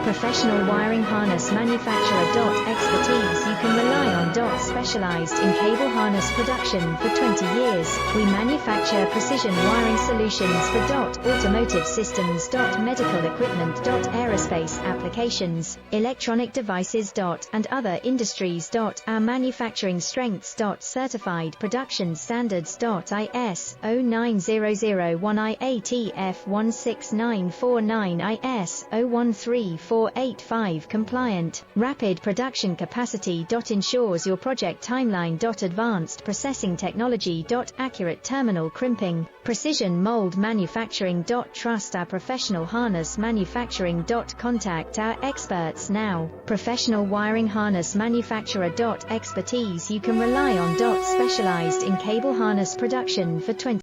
Professional wiring harness manufacturer. Expertise you can rely on. Specialized in cable harness production for 20 years. We manufacture precision wiring solutions for automotive systems. Medical equipment. Aerospace applications, electronic devices. And other industries. Our manufacturing strengths. Certified production standards. IS 09001 IATF 16949 IS 013485 compliant. Rapid production capacity. Ensures your project timeline. Advanced processing technology. Accurate terminal crimping. Precision mold manufacturing. Trust our professional harness manufacturing. Contact our experts now. Professional wiring harness manufacturer. Expertise you can rely on. Specialized in cable harness production for 20